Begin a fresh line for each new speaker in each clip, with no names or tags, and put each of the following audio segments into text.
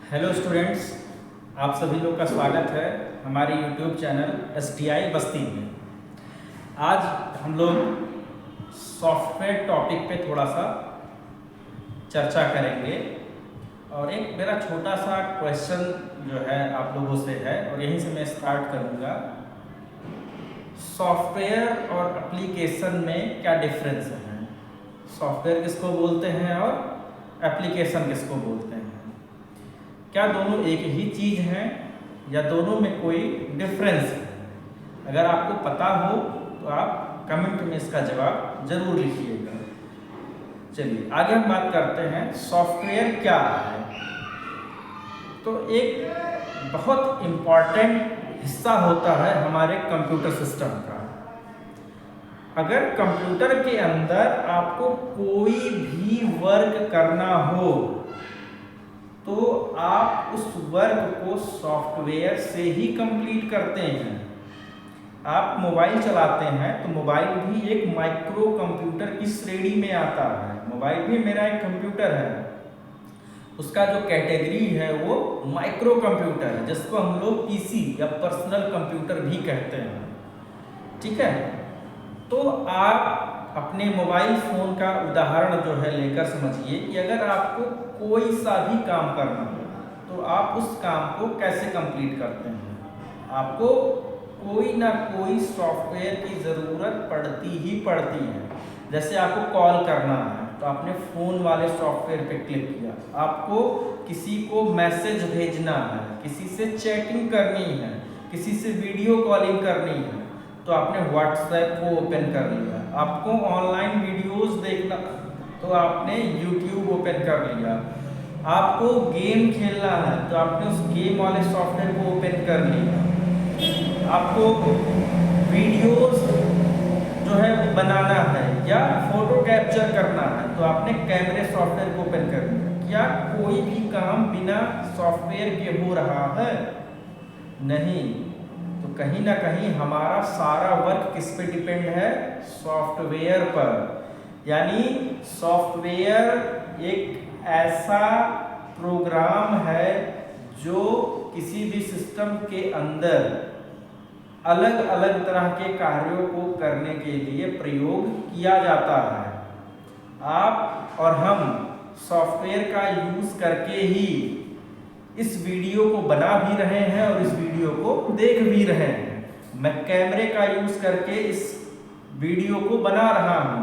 Hello students, आप सभी लोग का स्वागत है हमारे यूट्यूब चैनल STI बस्ती में। आज हम लोग सॉफ्टवेयर टॉपिक पे थोड़ा सा चर्चा करेंगे और एक मेरा छोटा सा क्वेश्चन जो है आप लोगों से है और यहीं से मैं स्टार्ट करूँगा। सॉफ्टवेयर और एप्लीकेशन में क्या डिफरेंस है? सॉफ्टवेयर किसको बोलते हैं और एप्लीकेशन किसको बोलते हैं? क्या दोनों एक ही चीज़ हैं या दोनों में कोई डिफरेंस है? अगर आपको पता हो तो आप कमेंट में इसका जवाब जरूर लिखिएगा। चलिए आगे हम बात करते हैं सॉफ्टवेयर क्या है। तो एक बहुत इम्पॉर्टेंट हिस्सा होता है हमारे कंप्यूटर सिस्टम का। अगर कंप्यूटर के अंदर आपको कोई भी वर्क करना हो तो आप उस वर्क को सॉफ्टवेयर से ही कंप्लीट करते हैं। आप मोबाइल चलाते हैं तो मोबाइल भी एक माइक्रो कंप्यूटर की श्रेणी में आता है। मोबाइल भी मेरा एक कंप्यूटर है, उसका जो कैटेगरी है वो माइक्रो कंप्यूटर है, जिसको हम लोग पीसी या पर्सनल कंप्यूटर भी कहते हैं। ठीक है, तो आप अपने मोबाइल फ़ोन का उदाहरण जो है लेकर समझिए कि अगर आपको कोई सा भी काम करना हो तो आप उस काम को कैसे कंप्लीट करते हैं। आपको कोई ना कोई सॉफ्टवेयर की ज़रूरत पड़ती ही पड़ती है। जैसे आपको कॉल करना है तो आपने फ़ोन वाले सॉफ्टवेयर पे क्लिक किया, आपको किसी को मैसेज भेजना है, किसी से चैटिंग करनी है, किसी से वीडियो कॉलिंग करनी है तो आपने व्हाट्सएप को ओपन कर लिया, आपको ऑनलाइन वीडियोस देखना तो आपने यूट्यूब ओपन कर लिया, आपको गेम खेलना है तो आपने उस गेम वाले सॉफ्टवेयर को ओपन कर लिया, आपको वीडियोस जो है वो बनाना है या फोटो कैप्चर करना है तो आपने कैमरे सॉफ्टवेयर को ओपन कर लिया। क्या कोई भी काम बिना सॉफ्टवेयर के हो रहा है? नहीं। तो कहीं ना कहीं हमारा सारा वर्क किस पे डिपेंड है? सॉफ्टवेयर पर। यानी सॉफ्टवेयर एक ऐसा प्रोग्राम है जो किसी भी सिस्टम के अंदर अलग अलग तरह के कार्यों को करने के लिए प्रयोग किया जाता है। आप और हम सॉफ्टवेयर का यूज़ करके ही इस वीडियो को बना भी रहे हैं और इस वीडियो को देख भी रहे हैं। मैं कैमरे का यूज़ करके इस वीडियो को बना रहा हूँ,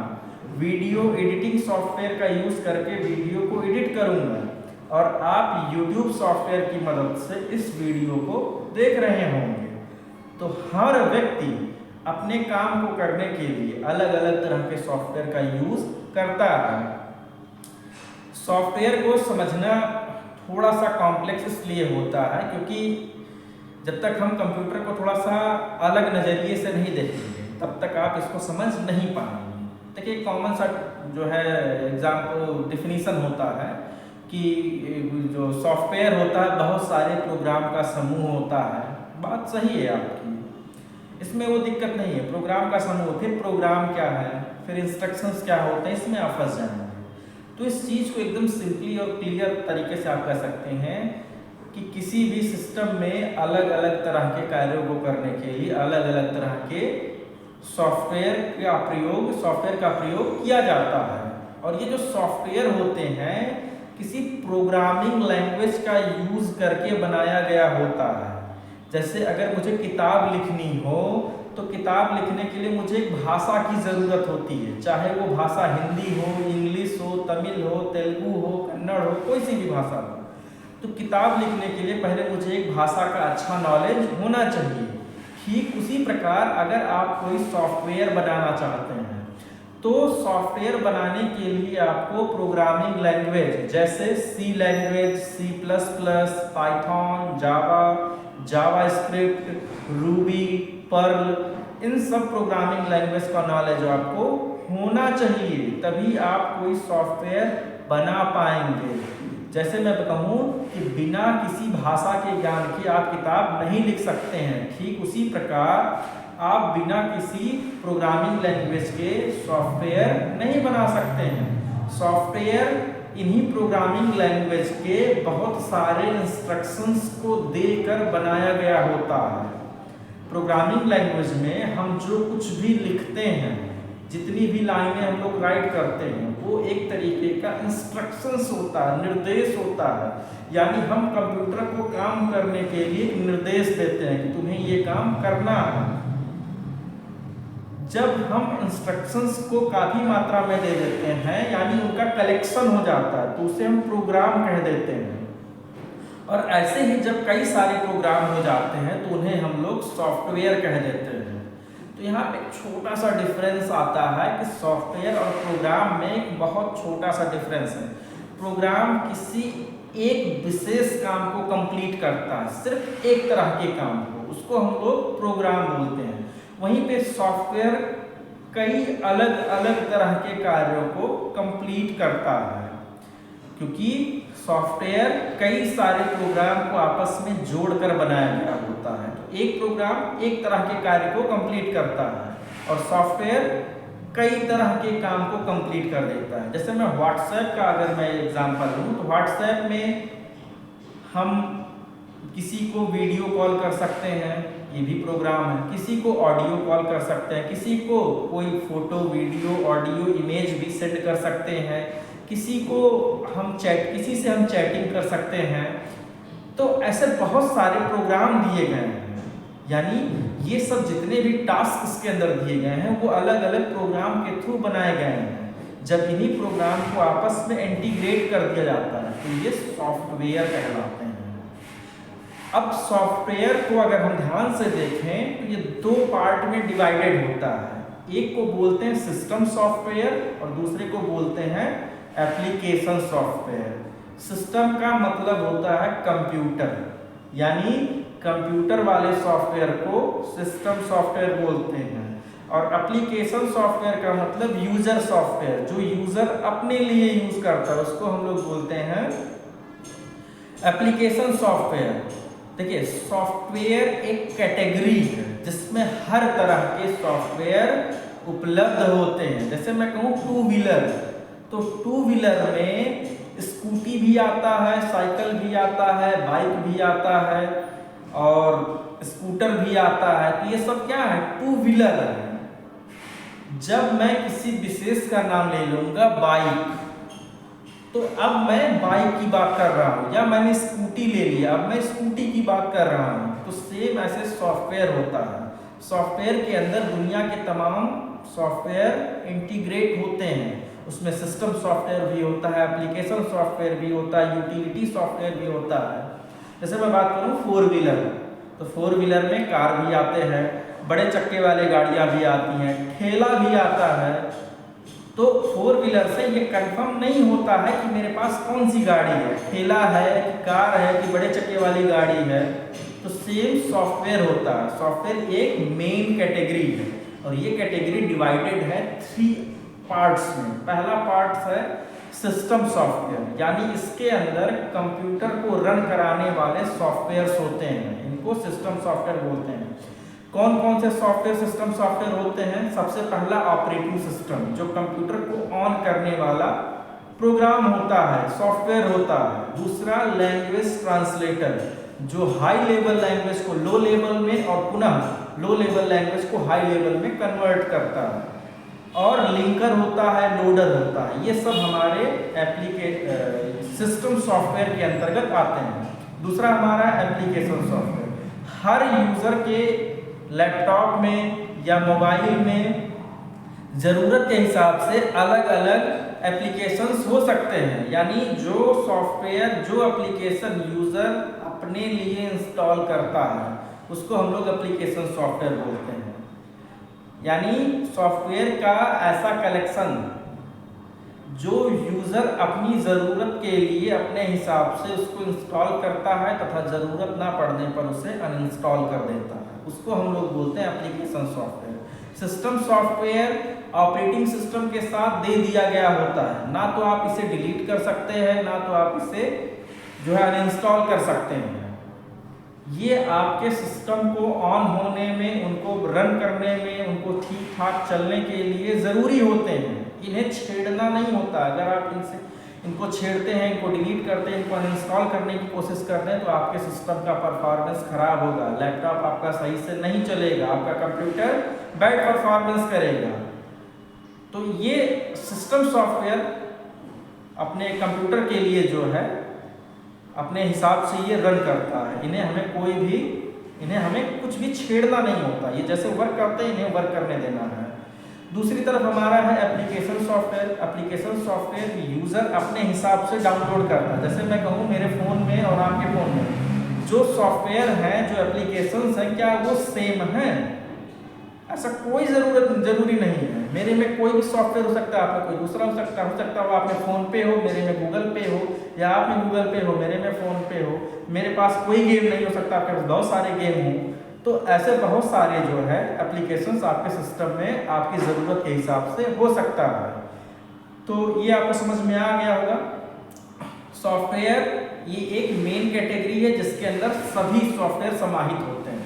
वीडियो एडिटिंग सॉफ्टवेयर का यूज़ करके वीडियो को एडिट करूँगा और आप YouTube सॉफ्टवेयर की मदद से इस वीडियो को देख रहे होंगे। तो हर व्यक्ति अपने काम को करने के लिए अलग अलग तरह के सॉफ्टवेयर का यूज़ करता है। सॉफ्टवेयर को समझना थोड़ा सा कॉम्प्लेक्स इसलिए होता है क्योंकि जब तक हम कंप्यूटर को थोड़ा सा अलग नज़रिए से नहीं देखेंगे तब तक आप इसको समझ नहीं पाएंगे। देखिए कॉमन सा जो है एग्जाम्पल डिफिनीसन होता है कि जो सॉफ्टवेयर होता है बहुत सारे प्रोग्राम का समूह होता है। बात सही है आपकी, इसमें वो दिक्कत नहीं है। प्रोग्राम का समूह, फिर प्रोग्राम क्या है, फिर इंस्ट्रक्शंस क्या होते हैं, इसमें आप फंस जाएंगे। तो इस चीज़ को एकदम सिंपली और क्लियर तरीके से आप कह सकते हैं कि किसी भी सिस्टम में अलग अलग तरह के कार्यों को करने के लिए अलग अलग तरह के सॉफ्टवेयर का प्रयोग किया जाता है। और ये जो सॉफ्टवेयर होते हैं किसी प्रोग्रामिंग लैंग्वेज का यूज़ करके बनाया गया होता है। जैसे अगर मुझे किताब लिखनी हो तो किताब लिखने के लिए मुझे एक भाषा की ज़रूरत होती है, चाहे वो भाषा हिंदी हो, इंग्लिश हो, तमिल हो, तेलुगु हो, कन्नड़ हो, कोई सी भी भाषा हो। तो किताब लिखने के लिए पहले मुझे एक भाषा का अच्छा नॉलेज होना चाहिए। ठीक उसी प्रकार अगर आप कोई सॉफ्टवेयर बनाना चाहते हैं तो सॉफ्टवेयर बनाने के लिए आपको प्रोग्रामिंग लैंग्वेज जैसे C language, C++, Python, JavaScript, Ruby, Perl, इन सब प्रोग्रामिंग लैंग्वेज का नॉलेज आपको होना चाहिए, तभी आप कोई सॉफ्टवेयर बना पाएंगे। जैसे मैं कहूँ कि बिना किसी भाषा के ज्ञान के आप किताब नहीं लिख सकते हैं, ठीक उसी प्रकार आप बिना किसी प्रोग्रामिंग लैंग्वेज के सॉफ्टवेयर नहीं बना सकते हैं। सॉफ्टवेयर इन्हीं प्रोग्रामिंग लैंग्वेज के बहुत सारे इंस्ट्रक्शंस को देकर बनाया गया होता है। प्रोग्रामिंग लैंग्वेज में हम जो कुछ भी लिखते हैं, जितनी भी लाइनें हम लोग राइट करते हैं, वो एक तरीके का इंस्ट्रक्शंस होता है, निर्देश होता है। यानी हम कंप्यूटर को काम करने के लिए निर्देश देते हैं कि तुम्हें ये काम करना है। जब हम इंस्ट्रक्शंस को काफ़ी मात्रा में दे देते हैं, यानी उनका कलेक्शन हो जाता है, तो उसे हम प्रोग्राम कह देते हैं। और ऐसे ही जब कई सारे प्रोग्राम हो जाते हैं तो उन्हें हम लोग सॉफ्टवेयर कह देते हैं। तो यहाँ पे एक छोटा सा डिफरेंस आता है कि सॉफ्टवेयर और प्रोग्राम में एक बहुत छोटा सा डिफरेंस है। प्रोग्राम किसी एक विशेष काम को कंप्लीट करता है, सिर्फ एक तरह के काम को, उसको हम लोग प्रोग्राम बोलते हैं। वहीं पे सॉफ्टवेयर कई अलग अलग तरह के कार्यों को कंप्लीट करता है, क्योंकि सॉफ्टवेयर कई सारे प्रोग्राम को आपस में जोड़कर बनाया गया होता है। तो एक प्रोग्राम एक तरह के कार्य को कंप्लीट करता है और सॉफ्टवेयर कई तरह के काम को कंप्लीट कर देता है। जैसे मैं व्हाट्सएप का अगर मैं एग्जांपल लूँ, तो व्हाट्सएप में हम किसी को वीडियो कॉल कर सकते हैं, ये भी प्रोग्राम है। किसी को ऑडियो कॉल कर सकते हैं, किसी को कोई फोटो, वीडियो, ऑडियो, इमेज भी सेंड कर सकते हैं, किसी को हम किसी से हम चैटिंग कर सकते हैं। तो ऐसे बहुत सारे प्रोग्राम दिए गए हैं। यानी ये सब जितने भी टास्क इसके अंदर दिए गए हैं वो अलग अलग प्रोग्राम के थ्रू बनाए गए हैं। जब इन्हीं प्रोग्राम को आपस में इंटीग्रेट कर दिया जाता है तो ये सॉफ्टवेयर कहलाते हैं। अब सॉफ्टवेयर को अगर हम ध्यान से देखें तो ये दो पार्ट में डिवाइडेड होता है। एक को बोलते हैं सिस्टम सॉफ्टवेयर और दूसरे को बोलते हैं एप्लीकेशन सॉफ्टवेयर। सिस्टम का मतलब होता है कंप्यूटर, यानी कंप्यूटर वाले सॉफ्टवेयर को सिस्टम सॉफ्टवेयर बोलते हैं। और एप्लीकेशन सॉफ्टवेयर का मतलब यूजर सॉफ्टवेयर, जो यूजर अपने लिए यूज करता है उसको हम लोग बोलते हैं एप्लीकेशन सॉफ्टवेयर। देखिए, सॉफ्टवेयर एक कैटेगरी है जिसमें हर तरह के सॉफ्टवेयर उपलब्ध होते हैं। जैसे मैं कहूँ टू व्हीलर, तो टू व्हीलर में स्कूटी भी आता है, साइकिल भी आता है, बाइक भी आता है और स्कूटर भी आता है। तो ये सब क्या है? टू व्हीलर है। जब मैं किसी विशेष का नाम ले लूँगा बाइक, तो अब मैं बाइक की बात कर रहा हूँ, या मैंने स्कूटी ले लिया, अब मैं स्कूटी की बात कर रहा हूँ। तो सेम ऐसे सॉफ्टवेयर होता है। सॉफ्टवेयर के अंदर दुनिया के तमाम सॉफ्टवेयर इंटीग्रेट होते हैं। उसमें सिस्टम सॉफ्टवेयर भी होता है, एप्लीकेशन सॉफ्टवेयर भी होता है, यूटिलिटी सॉफ्टवेयर भी होता है। जैसे मैं बात करूँ फोर व्हीलर, तो फोर व्हीलर में कार भी आते हैं, बड़े चक्के वाले गाड़ियाँ भी आती हैं, ठेला भी आता है। तो फोर व्हीलर से ये कंफर्म नहीं होता है कि मेरे पास कौन सी गाड़ी है, ठेला है कि कार है कि बड़े चक्के वाली गाड़ी है। तो सेम सॉफ्टवेयर होता है। सॉफ्टवेयर एक मेन कैटेगरी है और ये कैटेगरी डिवाइडेड है 3 पार्ट्स में। पहला पार्ट है सिस्टम सॉफ्टवेयर, यानी इसके अंदर कंप्यूटर को रन कराने वाले सॉफ्टवेयर्स होते हैं, इनको सिस्टम सॉफ्टवेयर बोलते हैं। कौन कौन से सॉफ्टवेयर सिस्टम सॉफ्टवेयर होते हैं? सबसे पहला ऑपरेटिंग सिस्टम, जो कंप्यूटर को ऑन करने वाला प्रोग्राम होता है, सॉफ्टवेयर होता है। दूसरा लैंग्वेज ट्रांसलेटर, जो हाई लेवल लैंग्वेज को लो लेवल में और पुनः लो लेवल लैंग्वेज को हाई लेवल में कन्वर्ट करता है। और लिंकर होता है, लोडर होता है। ये सब हमारे सिस्टम सॉफ्टवेयर के अंतर्गत आते हैं। दूसरा हमारा एप्लीकेशन सॉफ्टवेयर। हर यूजर के लैपटॉप में या मोबाइल में ज़रूरत के हिसाब से अलग अलग एप्लीकेशंस हो सकते हैं। यानी जो सॉफ्टवेयर, जो एप्लीकेशन यूज़र अपने लिए इंस्टॉल करता है उसको हम लोग एप्लीकेशन सॉफ्टवेयर बोलते हैं। यानी सॉफ्टवेयर का ऐसा कलेक्शन जो यूज़र अपनी ज़रूरत के लिए अपने हिसाब से उसको इंस्टॉल करता है तथा ज़रूरत ना पड़ने पर उसे अनइंस्टॉल कर देता है, उसको हम लोग बोलते हैं application software. System software operating system के साथ दे दिया गया होता है, ना तो आप इसे डिलीट कर सकते हैं, ना तो आप इसे जो है अनइंस्टॉल कर सकते हैं। ये आपके सिस्टम को ऑन होने में, उनको रन करने में, उनको ठीक ठाक चलने के लिए ज़रूरी होते हैं। इन्हें छेड़ना नहीं होता। अगर आप इनको छेड़ते हैं, इनको डिलीट करते हैं, इनको अनइंस्टॉल करने की कोशिश करते हैं, तो आपके सिस्टम का परफॉर्मेंस खराब होगा, लैपटॉप आपका सही से नहीं चलेगा, आपका कंप्यूटर बैड परफॉर्मेंस करेगा। तो ये सिस्टम सॉफ्टवेयर अपने कंप्यूटर के लिए जो है अपने हिसाब से ये रन करता है। इन्हें हमें कुछ भी छेड़ना नहीं होता, ये जैसे वर्क करते हैं इन्हें वर्क करने देना है। दूसरी तरफ हमारा है application software. Application software user अपने हिसाब से डाउनलोड करता है। जैसे मैं कहूँ मेरे फ़ोन में और आपके फ़ोन में जो सॉफ्टवेयर हैं, जो एप्लीकेशंस हैं, क्या वो सेम हैं? ऐसा कोई ज़रूरी नहीं है। मेरे में कोई भी सॉफ्टवेयर हो सकता है, आपका कोई दूसरा हो सकता है वो आप में फ़ोन पे हो, मेरे में गूगल पे हो, या आप में गूगल पे हो, मेरे में फ़ोन पे हो। मेरे पास कोई गेम नहीं हो सकता, आपके पास बहुत सारे गेम हों। तो ऐसे बहुत सारे जो है एप्लीकेशंस आपके सिस्टम में आपकी ज़रूरत के हिसाब से हो सकता है। तो ये आपको समझ में आ गया होगा। सॉफ्टवेयर ये एक मेन कैटेगरी है जिसके अंदर सभी सॉफ्टवेयर समाहित होते हैं।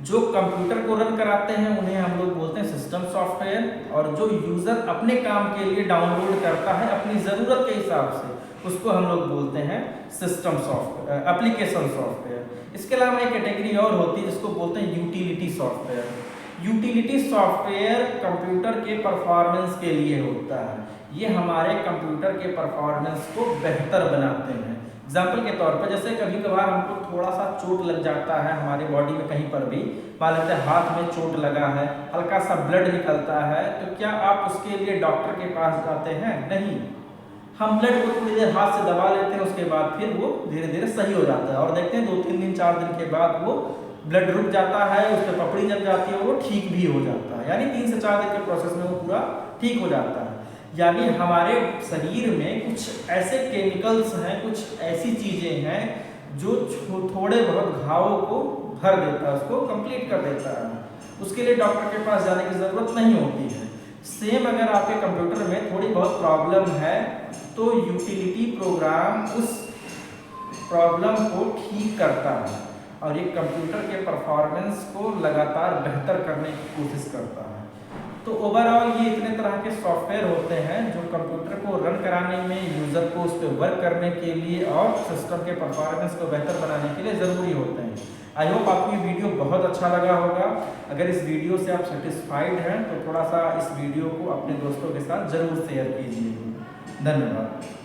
जो कंप्यूटर को रन कराते हैं उन्हें हम लोग बोलते हैं सिस्टम सॉफ्टवेयर, और जो यूज़र अपने काम के लिए डाउनलोड करता है अपनी ज़रूरत के हिसाब से उसको हम लोग बोलते हैं सिस्टम सॉफ्टवेयर, एप्लीकेशन सॉफ्टवेयर। इसके अलावा एक कैटेगरी और होती है जिसको बोलते हैं utility software. Utility software computer के परफॉर्मेंस के लिए होता है। ये हमारे कंप्यूटर के परफॉर्मेंस को बेहतर बनाते हैं। एग्जाम्पल के तौर पर जैसे कभी कभार हमको थोड़ा सा चोट लग जाता है हमारे बॉडी में, कहीं पर भी मान लेते हैं हाथ में चोट लगा है, हल्का सा ब्लड निकलता है, तो क्या आप उसके लिए डॉक्टर के पास जाते हैं? नहीं। हम ब्लड को थोड़ी देर हाथ से दबा लेते हैं, उसके बाद फिर वो धीरे धीरे सही हो जाता है, और देखते हैं 2-3 दिन 4 दिन के बाद वो ब्लड रुक जाता है, उस पर पपड़ी जम जाती है, वो ठीक भी हो जाता है। यानी 3 से 4 दिन के प्रोसेस में वो पूरा ठीक हो जाता है। यानी हमारे शरीर में कुछ ऐसे केमिकल्स हैं, कुछ ऐसी चीज़ें हैं जो थोड़े बहुत घावों को भर देता है, उसको कंप्लीट कर देता है। उसके लिए डॉक्टर के पास जाने की ज़रूरत नहीं होती है। सेम अगर आपके कंप्यूटर में थोड़ी बहुत प्रॉब्लम है तो यूटिलिटी प्रोग्राम उस प्रॉब्लम को ठीक करता है और ये कंप्यूटर के परफॉर्मेंस को लगातार बेहतर करने की कोशिश करता है। तो ओवरऑल ये इतने तरह के सॉफ्टवेयर होते हैं जो कंप्यूटर को रन कराने में, यूज़र को उस पर वर्क करने के लिए और सिस्टम के परफॉर्मेंस को बेहतर बनाने के लिए ज़रूरी होते हैं। आई होप आपको ये वीडियो बहुत अच्छा लगा होगा। अगर इस वीडियो से आप सेटिस्फाइड हैं तो थोड़ा सा इस वीडियो को अपने दोस्तों के साथ ज़रूर शेयर कीजिए। धन्यवाद।